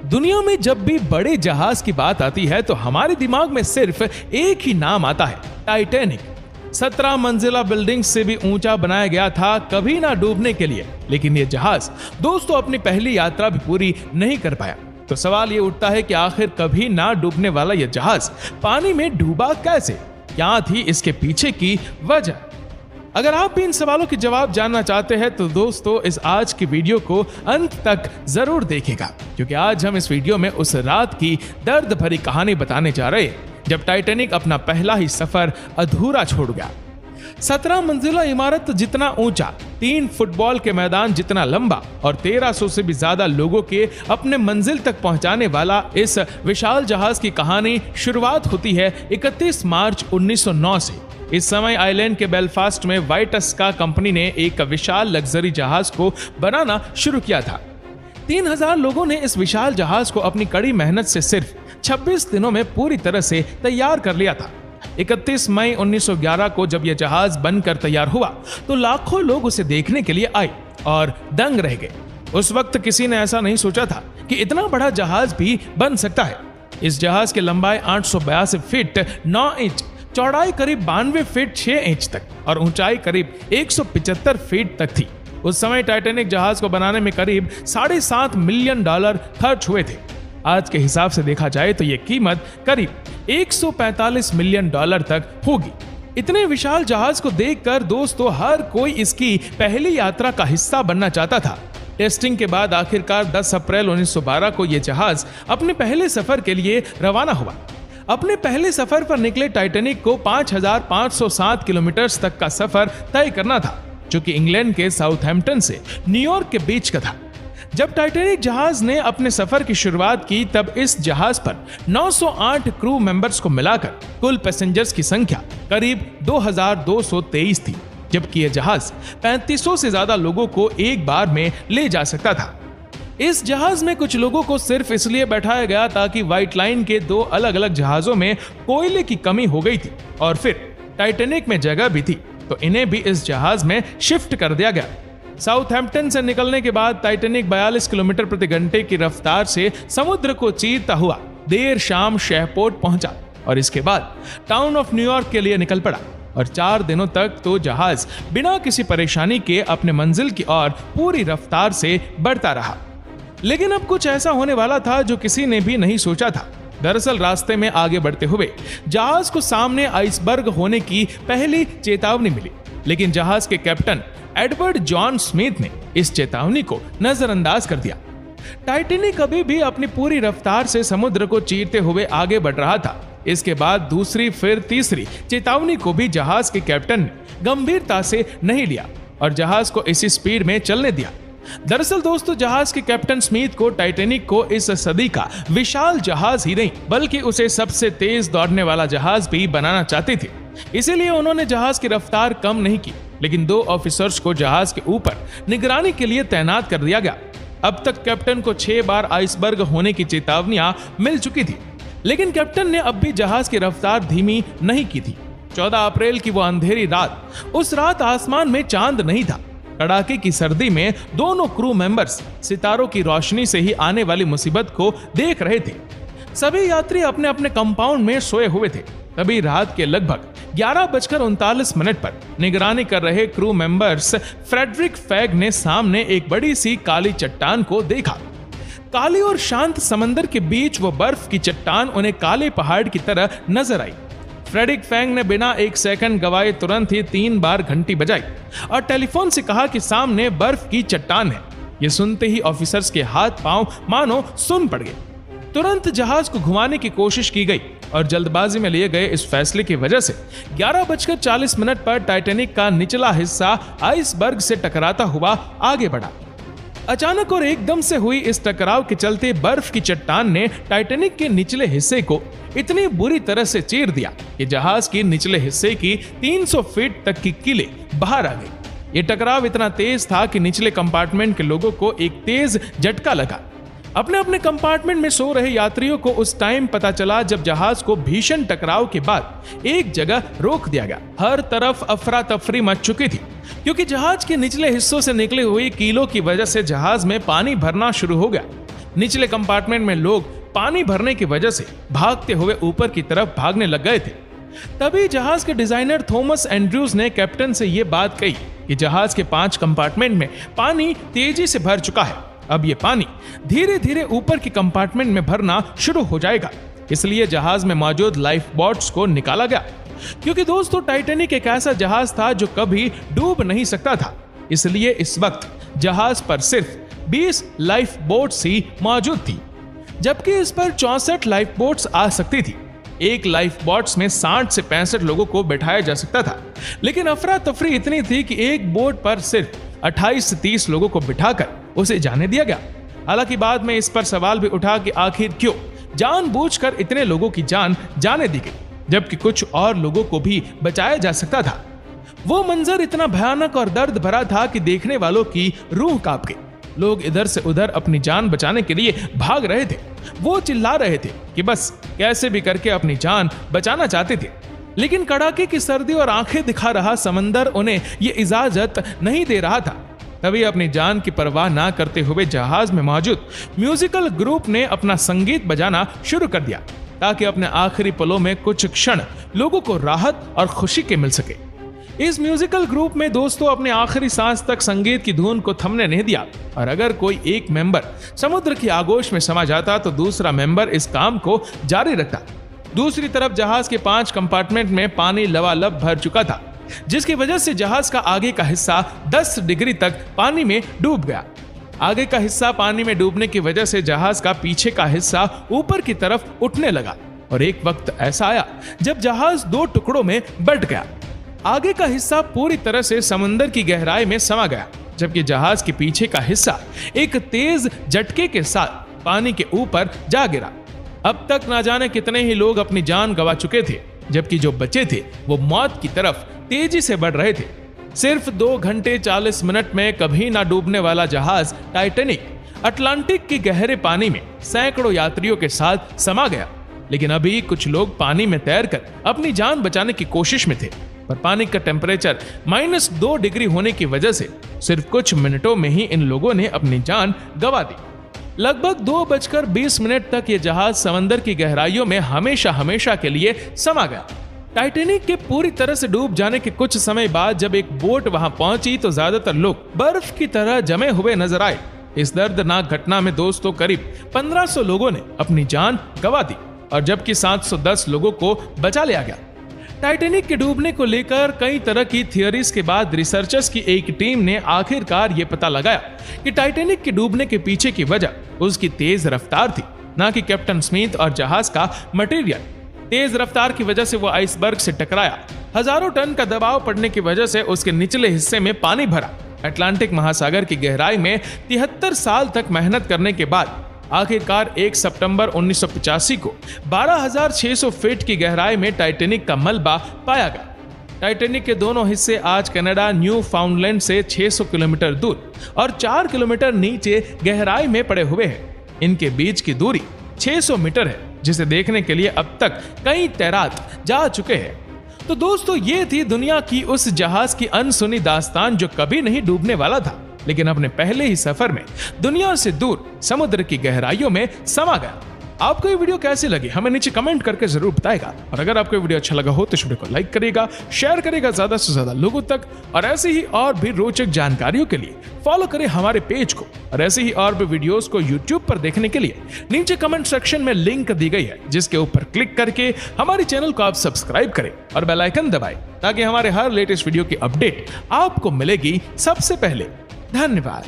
दुनिया में जब भी बड़े जहाज की बात आती है तो हमारे दिमाग में सिर्फ एक ही नाम आता है, टाइटैनिक। 17 मंजिला बिल्डिंग से भी ऊंचा बनाया गया था कभी ना डूबने के लिए, लेकिन यह जहाज दोस्तों अपनी पहली यात्रा भी पूरी नहीं कर पाया। तो सवाल ये उठता है कि आखिर कभी ना डूबने वाला यह जहाज पानी में डूबा कैसे? क्या थी इसके पीछे की वजह? अगर आप भी इन सवालों के जवाब जानना चाहते हैं तो दोस्तों इस आज की वीडियो को अंत तक जरूर देखिएगा, क्योंकि आज हम इस वीडियो में उस रात की दर्द भरी कहानी बताने जा रहे हैं जब टाइटैनिक अपना पहला ही सफर अधूरा छोड़ गया। 17 मंजिला इमारत जितना ऊंचा, 3 फुटबॉल के मैदान जितना लंबा और 1300 से भी ज्यादा लोगों के अपने मंजिल तक पहुंचाने वाला इस विशाल जहाज की कहानी शुरुआत होती है 31 मार्च 1909 से। इस समय आयरलैंड के बेलफास्ट में व्हाइट स्का कंपनी ने एक विशाल लग्जरी जहाज को बनाना शुरू किया था। 3000 लोगों ने इस विशाल जहाज को अपनी कड़ी मेहनत से सिर्फ 26 दिनों में पूरी तरह से तैयार कर लिया था। 31 मई 1911 को जब यह जहाज बनकर तैयार हुआ तो लाखों लोग उसे देखने के लिए आए और दंग रह गए। उस वक्त किसी ने ऐसा नहीं सोचा था कि इतना बड़ा जहाज भी बन सकता है। इस जहाज की लंबाई 882 फीट 9 इंच, चौड़ाई करीब 92 फीट 6 इंच तक और ऊंचाई करीब 175 फीट तक थी। उस समय टाइटैनिक जहाज को बनाने में करीब $7.5 मिलियन खर्च हुए थे। आज के हिसाब से देखा जाए तो यह कीमत करीब $145 मिलियन तक होगी। इतने विशाल जहाज को देखकर दोस्तों हर कोई इसकी पहली यात्रा का हिस्सा बनना चाहता था। टेस्टिंग के बाद आखिरकार 10 अप्रैल 1912 को यह जहाज अपने पहले सफर के लिए रवाना हुआ। अपने पहले सफर पर निकले टाइटैनिक को 5507 किलोमीटर तक का सफर तय करना था, जो कि इंग्लैंड के साउथहैम्पटन से न्यूयॉर्क के बीच का था। जब टाइटैनिक जहाज ने अपने सफर की शुरुआत की तब इस जहाज पर 908 क्रू मेंबर्स को मिलाकर कुल पैसेंजर्स की संख्या करीब 2223 थी, जबकि यह जहाज 3500 से ज्यादा लोगों को एक बार में ले जा सकता था। इस जहाज में कुछ लोगों को सिर्फ इसलिए बैठाया गया ताकि व्हाइट लाइन के 2 अलग अलग जहाजों में कोयले की कमी हो गई थी और फिर टाइटैनिक में जगह भी थी, तो इन्हें भी इस जहाज में शिफ्ट कर दिया गया। साउथहैम्पटन से निकलने के बाद टाइटैनिक 42 किलोमीटर प्रति घंटे की रफ्तार से समुद्र को चीरता हुआ देर शाम शेहपोर्ट पहुंचा और इसके बाद टाउन ऑफ न्यूयॉर्क के लिए निकल पड़ा और 4 दिनों तक तो जहाज बिना किसी परेशानी के अपने मंजिल की ओर पूरी रफ्तार से बढ़ता रहा। लेकिन अब कुछ ऐसा होने वाला था जो किसी ने भी नहीं सोचा था। दरअसल रास्ते में आगे बढ़ते हुए जहाज को सामने आइसबर्ग होने की पहली चेतावनी मिली, लेकिन जहाज के कैप्टन एडवर्ड जॉन स्मिथ ने इस चेतावनी को नजरअंदाज कर दिया। टाइटैनिक अभी भी अपनी पूरी रफ्तार से समुद्र को चीरते हुए आगे बढ़ रहा था। इसके बाद दूसरी फिर तीसरी चेतावनी को भी जहाज के कैप्टन ने गंभीरता से नहीं लिया और जहाज को इसी स्पीड में चलने दिया। दरअसल दोस्तों जहाज के कैप्टन स्मिथ को टाइटैनिक को इस सदी का विशाल जहाज ही नहीं बल्कि उसे सबसे तेज दौड़ने वाला जहाज भी बनाना चाहते थे। इसीलिए उन्होंने जहाज की रफ्तार कम नहीं की, लेकिन 2 ऑफिसर्स को जहाज के ऊपर निगरानी के लिए तैनात कर दिया गया। अब तक कैप्टन को 6 बार आइसबर्ग होने की चेतावनियां मिल चुकी थी, लेकिन कैप्टन ने अब भी जहाज की रफ्तार धीमी नहीं की थी। 14 अप्रैल की वो अंधेरी रात, उस रात आसमान में चांद नहीं था। कड़ाके की सर्दी में दोनों क्रू मेंबर्स सितारों की रोशनी से ही आने वाली मुसीबत को देख रहे थे। सभी यात्री अपने अपने कंपाउंड में सोए हुए थे। तभी रात के लगभग 11:39 पर निगरानी कर रहे क्रू मेंबर्स फ्रेडरिक फैग ने सामने एक बड़ी सी काली चट्टान को देखा। काली और शांत समंदर के बीच वो बर्फ की चट्टान उन्हें काले पहाड़ की तरह नजर आई। फ्रेडरिक फैंग ने बिना 1 सेकंड गवाए तुरंत ही 3 बार घंटी बजाई और टेलीफोन से कहा कि सामने बर्फ की चट्टान है। यह सुनते ही ऑफिसर्स के हाथ पांव मानो सुन पड़ गए। तुरंत जहाज को घुमाने की कोशिश की गई और जल्दबाजी में लिए गए इस फैसले की वजह से 11:40 पर टाइटैनिक का निचला हिस्सा आइसबर्ग से टकराता हुआ आगे बढ़ा। अचानक और एकदम से हुई इस टकराव के चलते बर्फ की चट्टान ने टाइटैनिक के निचले हिस्से को इतनी बुरी तरह से चीर दिया कि जहाज के निचले हिस्से की 300 फीट तक की कीलें बाहर आ गई। ये टकराव इतना तेज था कि निचले कंपार्टमेंट के लोगों को एक तेज झटका लगा। अपने अपने कंपार्टमेंट में सो रहे यात्रियों को उस टाइम पता चला जब जहाज को भीषण टकराव के बाद एक जगह रोक दिया गया। हर तरफ अफरा तफरी मच चुकी थी क्योंकि जहाज के निचले हिस्सों से निकली हुई कीलों की वजह से जहाज में पानी भरना शुरू हो गया। निचले कंपार्टमेंट में लोग पानी भरने की वजह से भागते हुए ऊपर की तरफ भागने लग गए थे। तभी जहाज के डिजाइनर थॉमस एंड्रूज ने कैप्टन से यह बात कही कि जहाज के 5 कंपार्टमेंट में पानी तेजी से भर चुका है। अब यह पानी धीरे धीरे ऊपर के कंपार्टमेंट में भरना शुरू हो जाएगा। इसलिए जहाज में मौजूद लाइफ बोट्स को निकाला गया, क्योंकि दोस्तों टाइटैनिक एक ऐसा जहाज था जो कभी डूब नहीं सकता था। इसलिए इस वक्त जहाज पर सिर्फ 20 लाइफ बोट्स ही मौजूद थी, जबकि इस पर 64 लाइफ बोट्स आ सकती थी। एक लाइफ बोट्स में 60 से 65 लोगों को बैठाया जा सकता था, लेकिन अफरा तफरी इतनी थी कि एक बोट पर सिर्फ 28 से 30 लोगों को बिठाकर उसे जाने दिया गया। हालांकि बाद में इस पर सवाल भी उठा कि आखिर क्यों जानबूझकर इतने लोगों की जान जाने दी गई, जबकि कुछ और लोगों को भी बचाया जा सकता था। वो मंजर इतना भयानक और दर्द भरा था कि देखने वालों की रूह कांप गई। लोग इधर से उधर अपनी जान बचाने के लिए भाग रहे थे। वो चिल्ला रहे थे कि बस कैसे भी करके अपनी जान बचाना चाहते थे, लेकिन कड़ाके की सर्दी और आंखें दिखा रहा समंदर उन्हें ये इजाजत नहीं दे रहा था। तभी अपनी जान की परवाह ना करते हुए जहाज में मौजूद म्यूजिकल ग्रुप ने अपना संगीत बजाना शुरू कर दिया, ताकि अपने आखिरी पलों में कुछ क्षण लोगों को राहत और खुशी के मिल सके। इस म्यूजिकल ग्रुप में दोस्तों अपने आखिरी सांस तक संगीत की धुन को थमने नहीं दिया, और अगर कोई एक मेंबर समुद्र की आगोश में समा जाता तो दूसरा मेंबर इस काम को जारी रखता। दूसरी तरफ जहाज के 5 कंपार्टमेंट में पानी लबालब भर चुका था, जिसकी वजह से जहाज का आगे का हिस्सा 10 डिग्री तक पानी में डूब गया। आगे का हिस्सा पानी में डूबने की वजह से जहाज का पीछे का हिस्सा ऊपर की तरफ उठने लगा, और एक वक्त ऐसा आया जब जहाज 2 टुकड़ों में बंट गया। आगे का हिस्सा पूरी तरह से समंदर की गहराई में समा गया, जबकि जहाज के पीछे का हिस्सा एक तेज झटके के साथ पानी के ऊपर जा गिरा। अब तक ना जाने कितने ही लोग अपनी जान गंवा चुके थे, जबकि जो बचे थे वो मौत की तरफ तेजी से बढ़ रहे थे। सिर्फ 2 घंटे 40 मिनट में कभी ना डूबने वाला जहाज टाइटैनिक अटलांटिक के गहरे पानी में सैकड़ों यात्रियों के साथ समा गया। लेकिन अभी कुछ लोग पानी में तैरकर अपनी जान बचाने की कोशिश में थे, पर पानी का टेम्परेचर -2 डिग्री होने की वजह से सिर्फ कुछ मिनटों में ही इन लोगों ने अपनी जान गंवा दी। लगभग 2:20 तक ये जहाज समंदर की गहराइयों में हमेशा हमेशा के लिए समा गया। टाइटैनिक के पूरी तरह से डूब जाने के कुछ समय बाद जब एक बोट वहां पहुंची तो ज्यादातर लोग बर्फ की तरह जमे हुए नजर आए। इस दर्दनाक घटना में दोस्तों करीब 1500 लोगों ने अपनी जान गंवा दी, और जबकि 710 लोगों को बचा लिया गया। टाइटैनिक के डूबने को लेकर कई तरह की थियरीज के बाद रिसर्चर्स की एक टीम ने आखिरकार यह पता लगाया कि टाइटैनिक के डूबने के पीछे की वजह उसकी तेज रफ्तार थी, ना कि कैप्टन स्मिथ और जहाज का मटेरियल। तेज रफ्तार की वजह से वो आइसबर्ग से टकराया। हजारों टन का दबाव पड़ने की वजह से उसके निचले हिस्से में पानी भरा। अटलांटिक महासागर की गहराई में 73 साल तक मेहनत करने के बाद आखिरकार 1 सितंबर 1985 को 12,600 फीट की गहराई में टाइटैनिक का मलबा पाया गया। टाइटैनिक के दोनों हिस्से आज कनाडा न्यू फाउंडलैंड से 600 किलोमीटर दूर और 4 किलोमीटर नीचे गहराई में पड़े हुए हैं। इनके बीच की दूरी 600 मीटर है, जिसे देखने के लिए अब तक कई तैराक जा चुके हैं। तो दोस्तों ये थी दुनिया की उस जहाज की अनसुनी दास्तान जो कभी नहीं डूबने वाला था, लेकिन अपने पहले ही सफर में दुनिया से दूर समुद्र की गहराइयों में समा गया। आपको ये वीडियो कैसी लगी हमें नीचे कमेंट करके जरूर बताएगा, और अगर आपको वीडियो अच्छा लगा हो तो इस वीडियो को लाइक करिएगा, शेयर करिएगा ज्यादा से ज्यादा लोगों तक, और ऐसे ही और भी रोचक जानकारियों के लिए फॉलो करें हमारे पेज को, और ऐसे ही और भी वीडियोस को यूट्यूब पर देखने के लिए नीचे कमेंट सेक्शन में लिंक दी गई है, जिसके ऊपर क्लिक करके हमारे चैनल को आप सब्सक्राइब करें और बेल आइकन दबाएं, ताकि हमारे हर लेटेस्ट वीडियो की अपडेट आपको मिलेगी सबसे पहले। धन्यवाद।